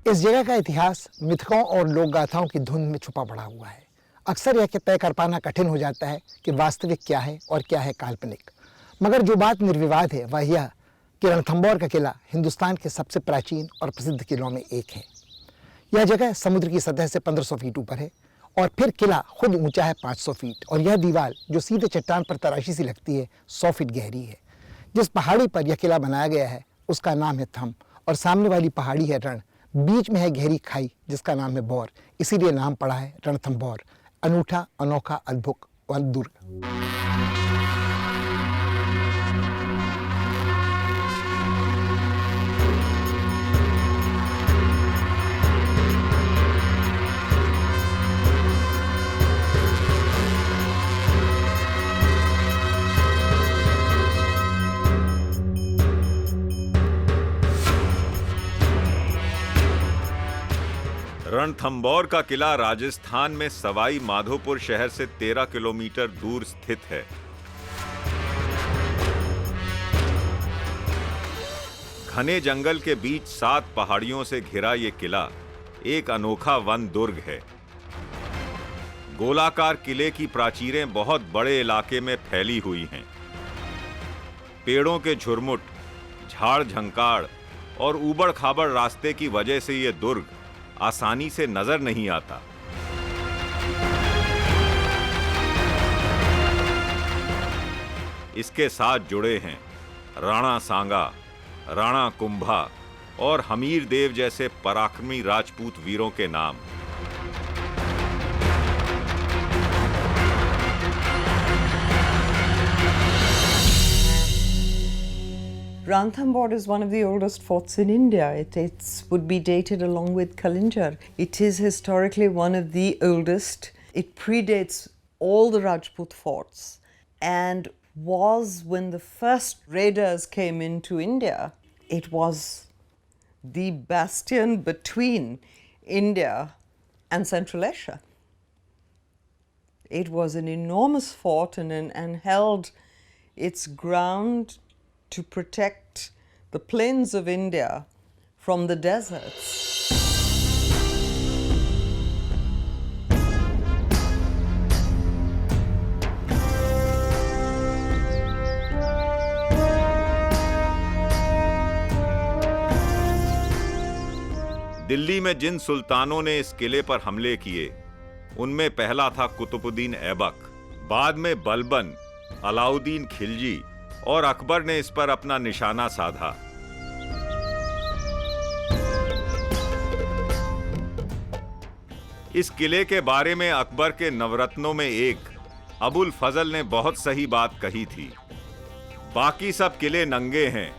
इस जगह का इतिहास मिथकों और लोक गाथाओं की धुन में छुपा पड़ा हुआ है। अक्सर यह तय कर पाना कठिन हो जाता है कि वास्तविक क्या है और क्या है काल्पनिक। मगर जो बात निर्विवाद है वह यह कि रणथंभौर का किला हिंदुस्तान के सबसे प्राचीन और प्रसिद्ध किलों में एक है। यह जगह समुद्र की सतह से 1500 फीट ऊपर है और फिर किला खुद ऊंचा है 500 फीट और यह दीवार जो सीधे चट्टान पर तराशी सी लगती है 100 फीट गहरी है। जिस पहाड़ी पर यह किला बनाया गया है उसका नाम है थम और सामने वाली पहाड़ी है रण। बीच में है गहरी खाई जिसका नाम है बौर, इसीलिए नाम पड़ा है रणथंभौर, अनूठा, अनोखा, अद्भुत और दुर्ग। रणथंभौर का किला राजस्थान में सवाई माधोपुर शहर से 13 किलोमीटर दूर स्थित है। घने जंगल के बीच 7 पहाड़ियों से घिरा ये किला एक अनोखा वन दुर्ग है। गोलाकार किले की प्राचीरें बहुत बड़े इलाके में फैली हुई हैं। पेड़ों के झुरमुट, झाड़ झंकाड़ और ऊबड़ खाबड़ रास्ते की वजह से ये दुर्ग आसानी से नजर नहीं आता। इसके साथ जुड़े हैं राणा सांगा, राणा कुंभा और हमीर देव जैसे पराक्रमी राजपूत वीरों के नाम। Ranthambore is one of the oldest forts in India. It would be dated along with Kalinjar. It is historically one of the oldest. It predates all the Rajput forts and was, when the first raiders came into India, it was the bastion between India and Central Asia. It was an enormous fort and held its ground to protect the plains of India from the deserts. Delhi में जिन सुल्तानों ने इस किले पर हमले किए उनमें पहला था कुतुबुद्दीन ऐबक, बाद में बलबन, अलाउद्दीन खिलजी और अकबर ने इस पर अपना निशाना साधा। इस किले के बारे में अकबर के नवरत्नों में एक अबुल फजल ने बहुत सही बात कही थी। बाकी सब किले नंगे हैं,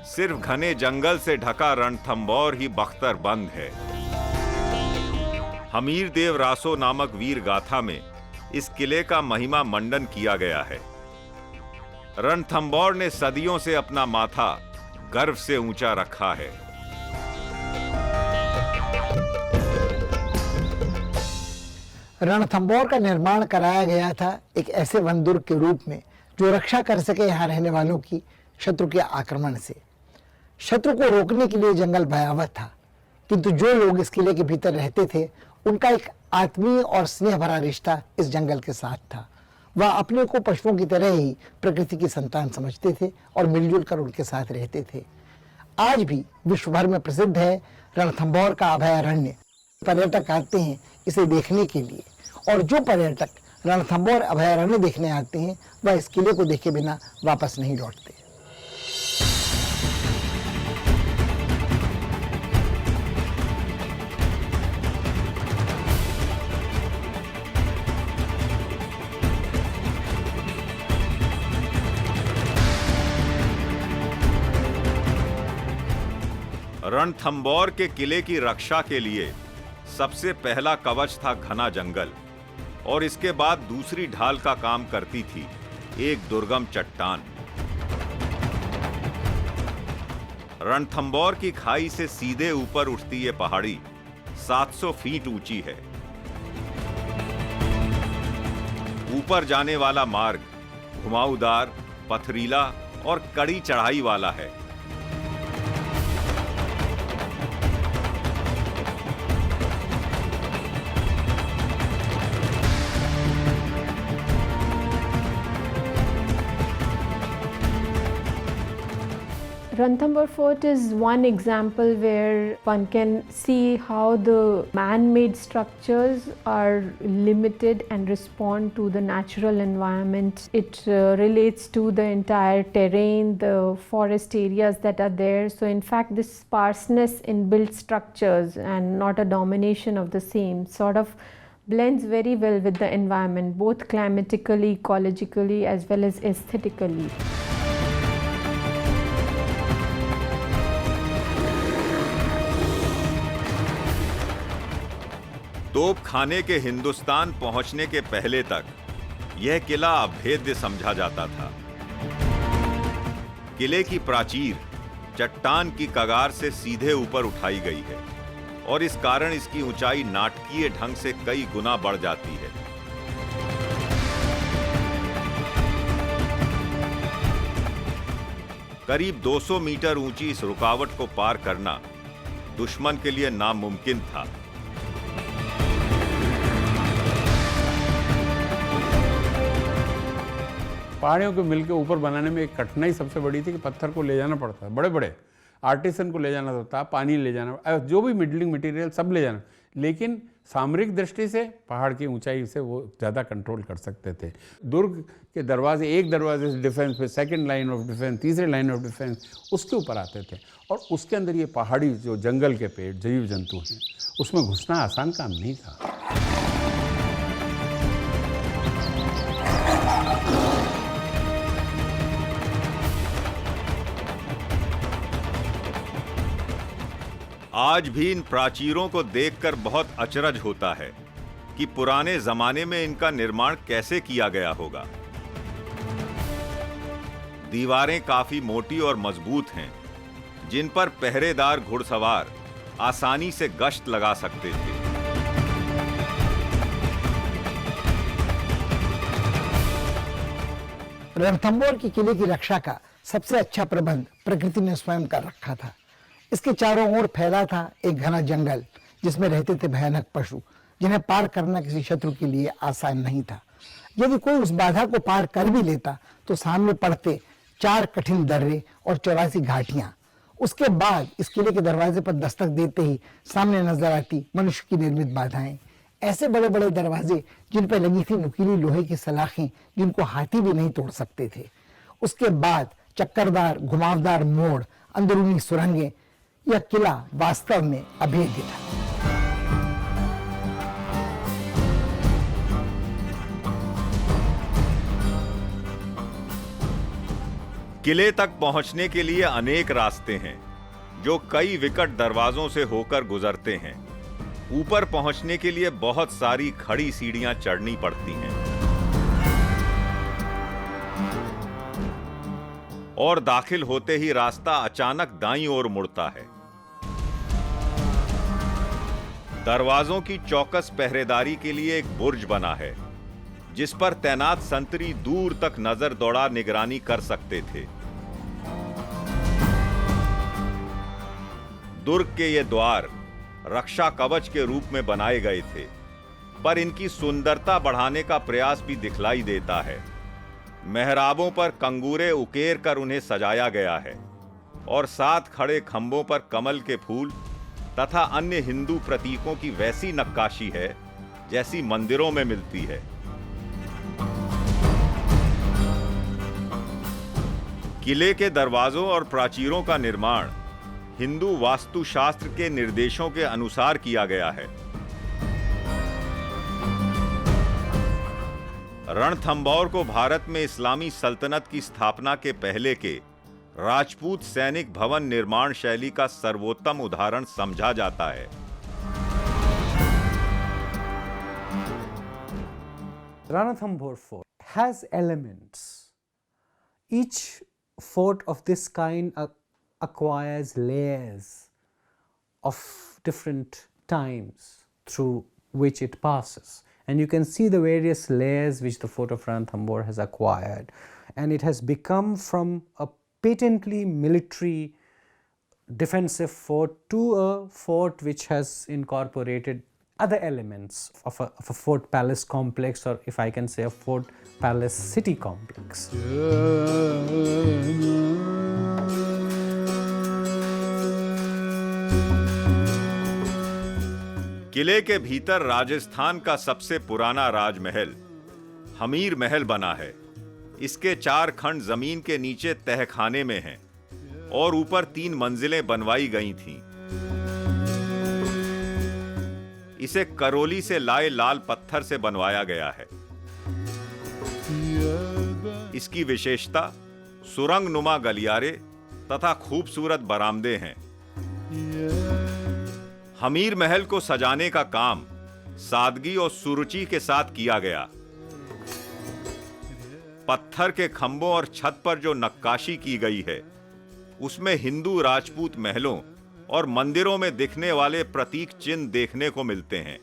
सिर्फ घने जंगल से ढका रणथंभौर ही बख्तरबंद है। हमीर देव रासो नामक वीर गाथा में इस किले का महिमा मंडन किया गया है। रणथंभौर ने सदियों से अपना माथा गर्व से ऊंचा रखा है। रणथंभौर का निर्माण कराया गया था एक ऐसे वन दुर्ग के रूप में जो रक्षा कर सके यहाँ रहने वालों की शत्रु के आक्रमण से। शत्रु को रोकने के लिए जंगल भयावह था, किंतु जो लोग इस किले के भीतर रहते थे उनका एक आत्मीय और स्नेह भरा रिश्ता इस जंगल के साथ था। वह अपने को पशुओं की तरह ही प्रकृति की संतान समझते थे और मिलजुल कर उनके साथ रहते थे। आज भी विश्व भर में प्रसिद्ध है रणथंभौर का अभयारण्य। पर्यटक आते हैं इसे देखने के लिए और जो पर्यटक रणथंभौर अभयारण्य देखने आते हैं वह इस किले को देखे बिना वापस नहीं लौटते। रणथंभौर के किले की रक्षा के लिए सबसे पहला कवच था घना जंगल और इसके बाद दूसरी ढाल का काम करती थी एक दुर्गम चट्टान। रणथंभौर की खाई से सीधे ऊपर उठती ये पहाड़ी 700 फीट ऊंची है। ऊपर जाने वाला मार्ग घुमावदार, पथरीला और कड़ी चढ़ाई वाला है। Ranthambore Fort is one example where one can see how the man-made structures are limited and respond to the natural environment. It relates to the entire terrain, the forest areas that are there. So in fact, this sparseness in built structures and not a domination of the same sort of blends very well with the environment, both climatically, ecologically, as well as aesthetically. तोप खाने के हिंदुस्तान पहुंचने के पहले तक यह किला अभेद्य समझा जाता था। किले की प्राचीर चट्टान की कगार से सीधे ऊपर उठाई गई है और इस कारण इसकी ऊंचाई नाटकीय ढंग से कई गुना बढ़ जाती है। करीब 200 मीटर ऊंची इस रुकावट को पार करना दुश्मन के लिए नामुमकिन था। पहाड़ियों को मिलकर ऊपर बनाने में एक कठिनाई सबसे बड़ी थी कि पत्थर को ले जाना पड़ता है, बड़े बड़े आर्टिसन को ले जाना होता, पानी ले जाना, जो भी मिडलिंग मटेरियल सब ले जाना। लेकिन सामरिक दृष्टि से पहाड़ की ऊंचाई से वो ज़्यादा कंट्रोल कर सकते थे। दुर्ग के दरवाजे, एक दरवाजे से डिफेंस पे, सेकंड लाइन ऑफ डिफेंस, तीसरे लाइन ऑफ डिफेंस, उसके ऊपर आते थे और उसके अंदर ये पहाड़ी जो जंगल के पेड़, जीव जंतु हैं, उसमें घुसना आसान काम नहीं था। आज भी इन प्राचीरों को देखकर बहुत अचरज होता है कि पुराने जमाने में इनका निर्माण कैसे किया गया होगा। दीवारें काफी मोटी और मजबूत हैं, जिन पर पहरेदार घुड़सवार आसानी से गश्त लगा सकते थे। रणथंभौर के किले की रक्षा का सबसे अच्छा प्रबंध प्रकृति ने स्वयं कर रखा था। इसके चारों ओर फैला था एक घना जंगल, जिसमें रहते थे भयानक पशु, जिन्हें पार करना किसी शत्रु के लिए आसान नहीं था। यदि कोई उस बाधा को पार कर भी लेता तो सामने पड़ते 4 कठिन दर्रे और 84 घाटियां। उसके बाद इस किले के दरवाजे पर दस्तक देते ही सामने नजर आती मनुष्य की निर्मित बाधाएं। ऐसे बड़े बड़े दरवाजे जिन पर लगी थी नुकीली लोहे की सलाखें, जिनको हाथी भी नहीं तोड़ सकते थे। उसके बाद चक्करदार घुमावदार मोड़, अंदरूनी सुरंगें। यह किला वास्तव में अभेद्य था। किले तक पहुंचने के लिए अनेक रास्ते हैं, जो कई विकट दरवाजों से होकर गुजरते हैं। ऊपर पहुंचने के लिए बहुत सारी खड़ी सीढ़ियां चढ़नी पड़ती हैं और दाखिल होते ही रास्ता अचानक दाईं ओर मुड़ता है। दरवाजों की चौकस पहरेदारी के लिए एक बुर्ज बना है, जिस पर तैनात संतरी दूर तक नजर दौड़ा निगरानी कर सकते थे। दुर्ग के ये द्वार रक्षा कवच के रूप में बनाए गए थे, पर इनकी सुंदरता बढ़ाने का प्रयास भी दिखलाई देता है। मेहराबों पर कंगूरे उकेर कर उन्हें सजाया गया है और साथ खड़े खंभों पर कमल के फूल तथा अन्य हिंदू प्रतीकों की वैसी नक्काशी है जैसी मंदिरों में मिलती है। किले के दरवाजों और प्राचीरों का निर्माण हिंदू वास्तुशास्त्र के निर्देशों के अनुसार किया गया है। रणथंभौर को भारत में इस्लामी सल्तनत की स्थापना के पहले के राजपूत सैनिक भवन निर्माण शैली का सर्वोत्तम उदाहरण समझा जाता है। Ranthambore Fort has elements. Each fort of this kind acquires layers of different times through which it passes. And you can see the various layers which the fort of Ranthambore has acquired. And it has become from a patently military defensive fort to a fort which has incorporated other elements of a fort palace complex, or if I can say a fort palace city complex. किले के भीतर राजस्थान का सबसे पुराना राजमहल हमीर महल बना है। इसके 4 खंड जमीन के नीचे तहखाने में हैं और ऊपर 3 मंजिलें बनवाई गई थीं। इसे करौली से लाए लाल पत्थर से बनवाया गया है। इसकी विशेषता सुरंग नुमा गलियारे तथा खूबसूरत बरामदे हैं। हमीर महल को सजाने का काम सादगी और सुरुचि के साथ किया गया। पत्थर के खंभों और छत पर जो नक्काशी की गई है उसमें हिंदू राजपूत महलों और मंदिरों में दिखने वाले प्रतीक चिन्ह देखने को मिलते हैं।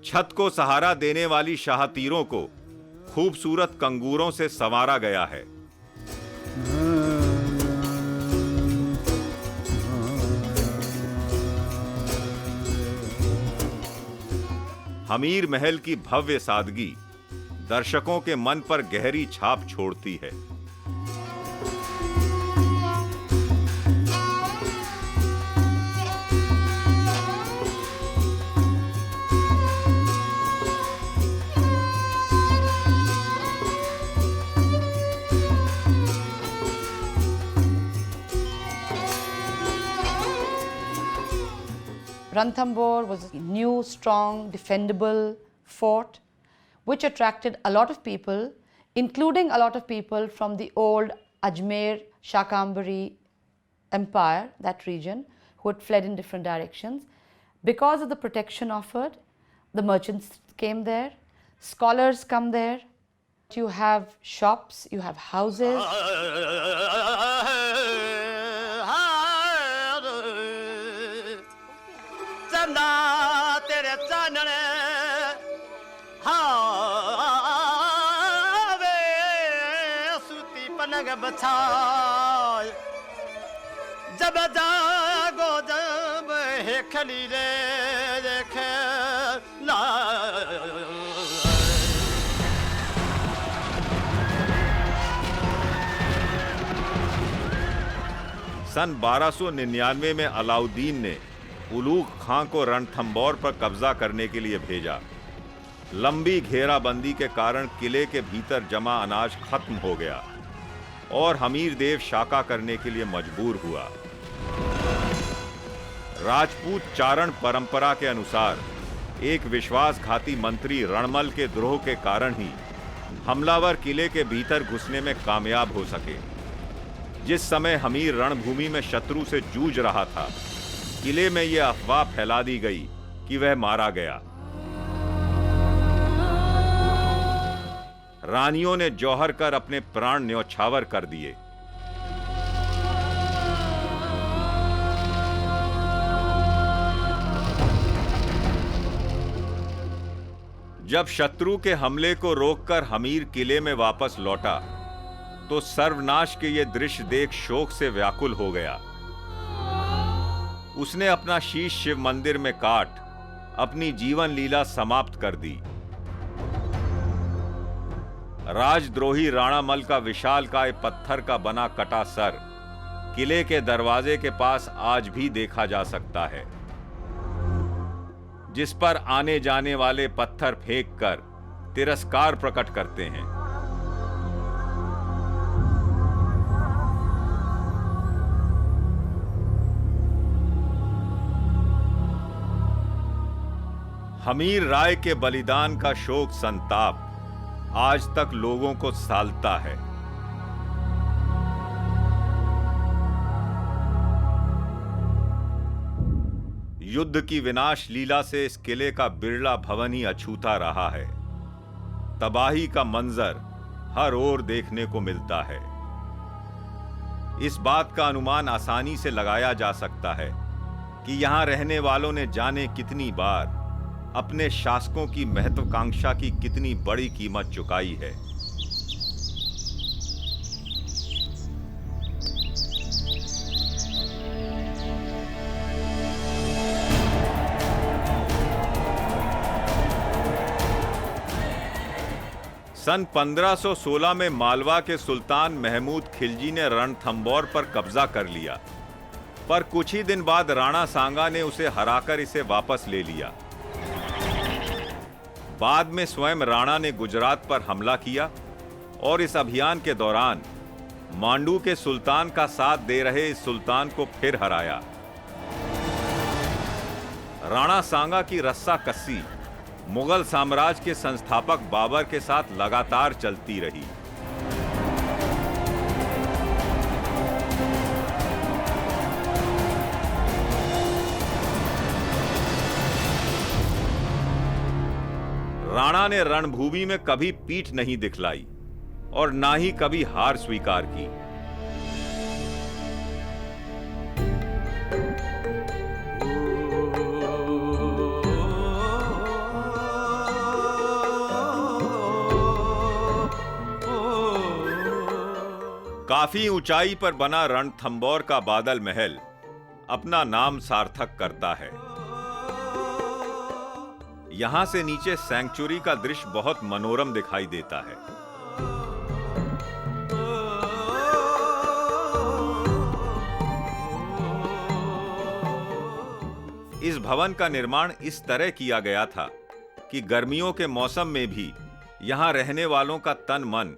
छत को सहारा देने वाली शाहतीरों को खूबसूरत कंगूरों से संवारा गया है। हमीर महल की भव्य सादगी दर्शकों के मन पर गहरी छाप छोड़ती है। Ranthambore was a new, strong, defendable fort which attracted a lot of people, including a lot of people from the old Ajmer, Shakambari empire, that region, who had fled in different directions. Because of the protection offered, the merchants came there, scholars come there, you have shops, you have houses. जब जागो जब है खली रे देख ला। सन 1299 में अलाउद्दीन ने उलूग खां को रणथंबोर पर कब्जा करने के लिए भेजा। लंबी घेराबंदी के कारण किले के भीतर जमा अनाज खत्म हो गया और हमीर देव शाका करने के लिए मजबूर हुआ। राजपूत चारण परंपरा के अनुसार एक विश्वासघाती मंत्री रणमल के द्रोह के कारण ही हमलावर किले के भीतर घुसने में कामयाब हो सके। जिस समय हमीर रणभूमि में शत्रु से जूझ रहा था, किले में यह अफवाह फैला दी गई कि वह मारा गया। रानियों ने जौहर कर अपने प्राण न्यौछावर कर दिए। जब शत्रु के हमले को रोककर हमीर किले में वापस लौटा तो सर्वनाश के ये दृश्य देख शोक से व्याकुल हो गया। उसने अपना शीश शिव मंदिर में काट अपनी जीवन लीला समाप्त कर दी। राजद्रोही राणामल का विशालकाय पत्थर का बना कटा सर किले के दरवाजे के पास आज भी देखा जा सकता है, जिस पर आने जाने वाले पत्थर फेंककर तिरस्कार प्रकट करते हैं। हमीर राय के बलिदान का शोक संताप आज तक लोगों को सालता है। युद्ध की विनाश लीला से इस किले का बिरला भवन ही अछूता रहा है। तबाही का मंजर हर ओर देखने को मिलता है। इस बात का अनुमान आसानी से लगाया जा सकता है कि यहां रहने वालों ने जाने कितनी बार अपने शासकों की महत्वाकांक्षा की कितनी बड़ी कीमत चुकाई है। सन 1516 में मालवा के सुल्तान महमूद खिलजी ने रणथंभौर पर कब्जा कर लिया, पर कुछ ही दिन बाद राणा सांगा ने उसे हराकर इसे वापस ले लिया। बाद में स्वयं राणा ने गुजरात पर हमला किया और इस अभियान के दौरान मांडू के सुल्तान का साथ दे रहे इस सुल्तान को फिर हराया। राणा सांगा की रस्साकस्सी मुगल साम्राज्य के संस्थापक बाबर के साथ लगातार चलती रही। राणा ने रणभूमि में कभी पीठ नहीं दिखलाई और ना ही कभी हार स्वीकार की। काफी ऊंचाई पर बना रणथंभौर का बादल महल अपना नाम सार्थक करता है। यहां से नीचे सैंक्चुरी का दृश्य बहुत मनोरम दिखाई देता है। इस भवन का निर्माण इस तरह किया गया था कि गर्मियों के मौसम में भी यहां रहने वालों का तन मन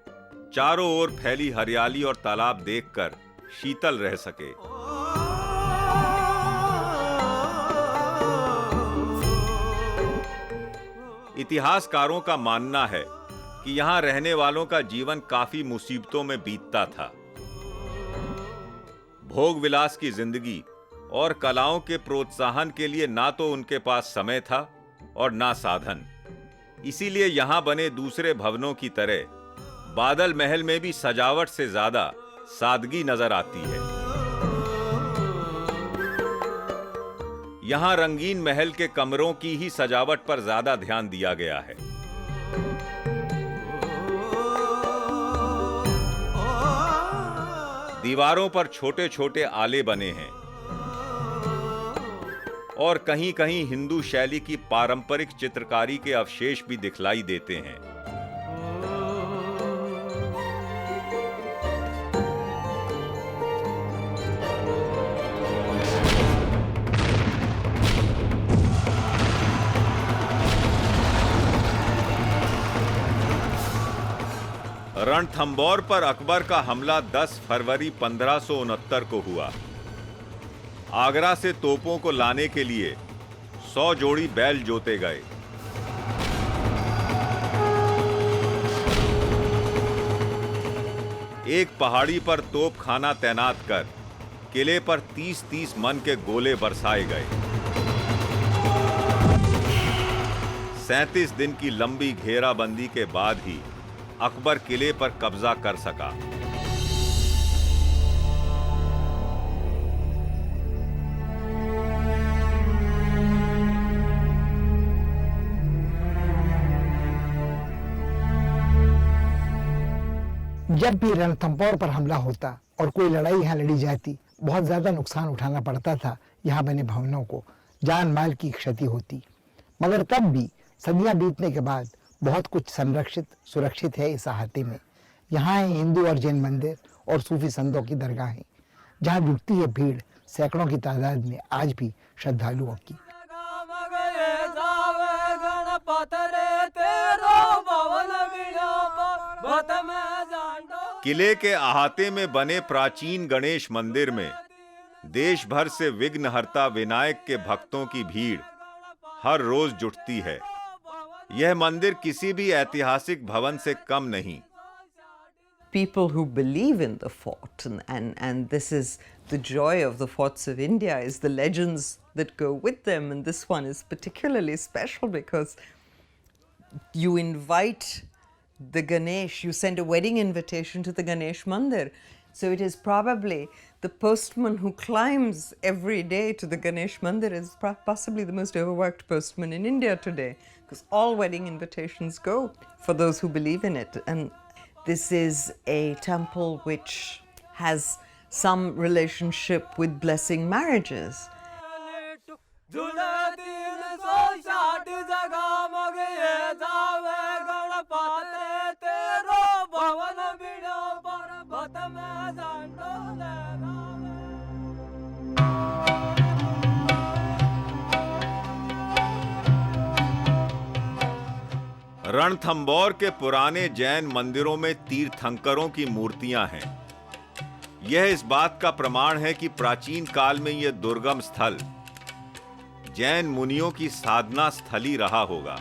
चारों ओर फैली हरियाली और तालाब देखकर शीतल रह सके। इतिहासकारों का मानना है कि यहां रहने वालों का जीवन काफी मुसीबतों में बीतता था। भोग विलास की जिंदगी और कलाओं के प्रोत्साहन के लिए ना तो उनके पास समय था और ना साधन। इसीलिए यहां बने दूसरे भवनों की तरह बादल महल में भी सजावट से ज्यादा सादगी नजर आती है। यहां रंगीन महल के कमरों की ही सजावट पर ज्यादा ध्यान दिया गया है। दीवारों पर छोटे छोटे आले बने हैं और कहीं कहीं हिंदू शैली की पारंपरिक चित्रकारी के अवशेष भी दिखलाई देते हैं। रणथंभौर पर अकबर का हमला 10 फरवरी 1569 को हुआ। आगरा से तोपों को लाने के लिए 100 जोड़ी बैल जोते गए। एक पहाड़ी पर तोपखाना तैनात कर किले पर 30-30 मन के गोले बरसाए गए। 37 दिन की लंबी घेराबंदी के बाद ही अकबर किले पर कब्जा कर सका। जब भी रणथंभौर पर हमला होता और कोई लड़ाई यहाँ लड़ी जाती, बहुत ज़्यादा नुकसान उठाना पड़ता था। यहाँ बने भवनों को जान माल की क्षति होती, मगर तब भी सदियां बीतने के बाद बहुत कुछ संरक्षित सुरक्षित है इस अहाते में। यहाँ है हिंदू और जैन मंदिर और सूफी संतों की दरगाहें, जहाँ जुटती है भीड़ सैकड़ों की तादाद में आज भी श्रद्धालुओं की। किले के अहाते में बने प्राचीन गणेश मंदिर में देश भर से विघ्नहर्ता विनायक के भक्तों की भीड़ हर रोज जुटती है। यह मंदिर किसी भी ऐतिहासिक भवन से कम नहीं। People who believe in the fort, and this is the joy of the forts of India, is the legends that go with them, and this one is particularly special because you invite the Ganesh, you send a wedding invitation to the Ganesh Mandir. So it is probably the postman who climbs every day to the Ganesh Mandir is possibly the most overworked postman in India today, because all wedding invitations go for those who believe in it. And this is a temple which has some relationship with blessing marriages. Ranthambore के पुराने जैन मंदिरों में तीर्थंकरों की मूर्तियां हैं। यह इस बात का प्रमाण है कि प्राचीन काल में यह दुर्गम स्थल जैन मुनियों की साधना स्थली रहा होगा।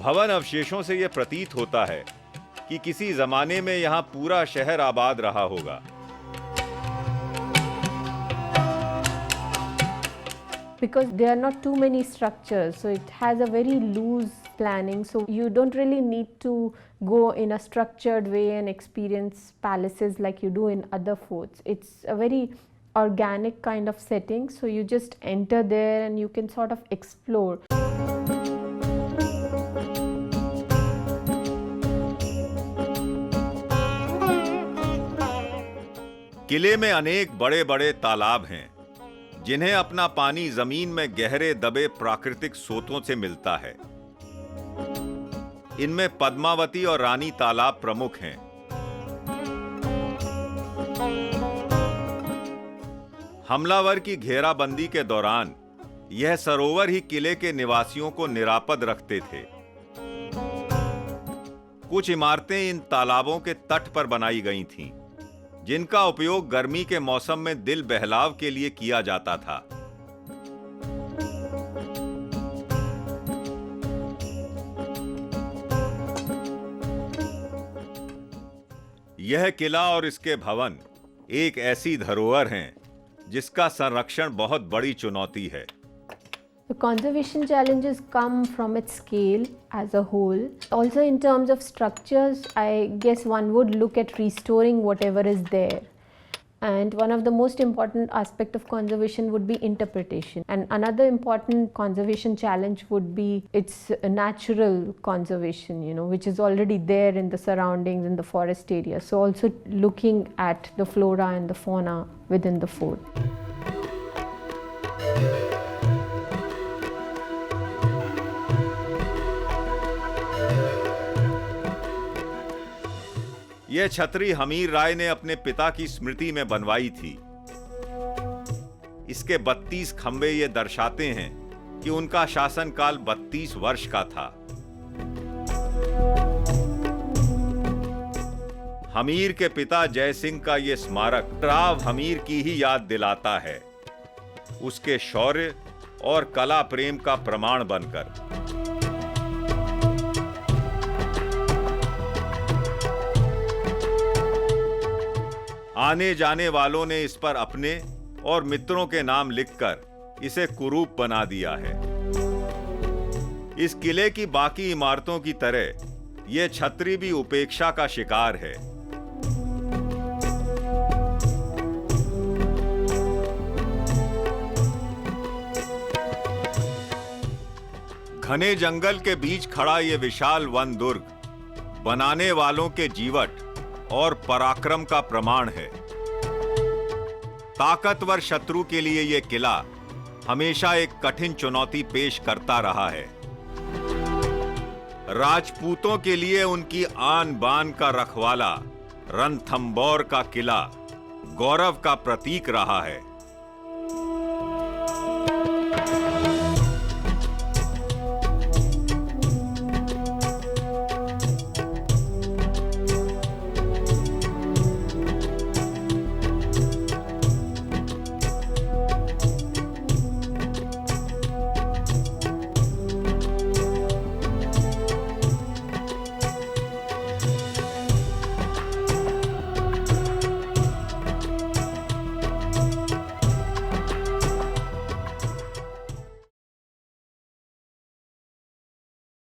भवन अवशेषों से यह प्रतीत होता है कि किसी जमाने में यहां पूरा शहर आबाद रहा होगा। Because there are not too many structures, so it has a very loose planning, so you don't really need to go in a structured way and experience palaces like you do in other forts. It's a very organic kind of setting, so you just enter there and you can sort of explore. किले में अनेक बड़े बड़े तालाब हैं जिन्हें अपना पानी जमीन में गहरे दबे प्राकृतिक स्रोतों से मिलता है। इनमें पद्मावती और रानी तालाब प्रमुख हैं। हमलावर की घेराबंदी के दौरान यह सरोवर ही किले के निवासियों को निरापद रखते थे। कुछ इमारतें इन तालाबों के तट पर बनाई गई थीं, जिनका उपयोग गर्मी के मौसम में दिल बहलाव के लिए किया जाता था। यह किला और इसके भवन एक ऐसी धरोहर हैं जिसका संरक्षण बहुत बड़ी चुनौती है। The conservation challenges come from its scale as a whole. Also in terms of structures, I guess one would look at restoring whatever is there. And one of the most important aspect of conservation would be interpretation. And another important conservation challenge would be its natural conservation, which is already there in the surroundings in the forest area. So also looking at the flora and the fauna within the fort. यह छतरी हमीर राय ने अपने पिता की स्मृति में बनवाई थी। इसके 32 खंबे ये दर्शाते हैं कि उनका शासनकाल 32 वर्ष का था। हमीर के पिता जय सिंह का यह स्मारक राव हमीर की ही याद दिलाता है, उसके शौर्य और कला प्रेम का प्रमाण बनकर। आने जाने वालों ने इस पर अपने और मित्रों के नाम लिखकर इसे कुरूप बना दिया है। इस किले की बाकी इमारतों की तरह यह छतरी भी उपेक्षा का शिकार है। घने जंगल के बीच खड़ा यह विशाल वन दुर्ग बनाने वालों के जीवट और पराक्रम का प्रमाण है। ताकतवर शत्रु के लिए यह किला हमेशा एक कठिन चुनौती पेश करता रहा है। राजपूतों के लिए उनकी आन बान का रखवाला रणथंबोर का किला गौरव का प्रतीक रहा है।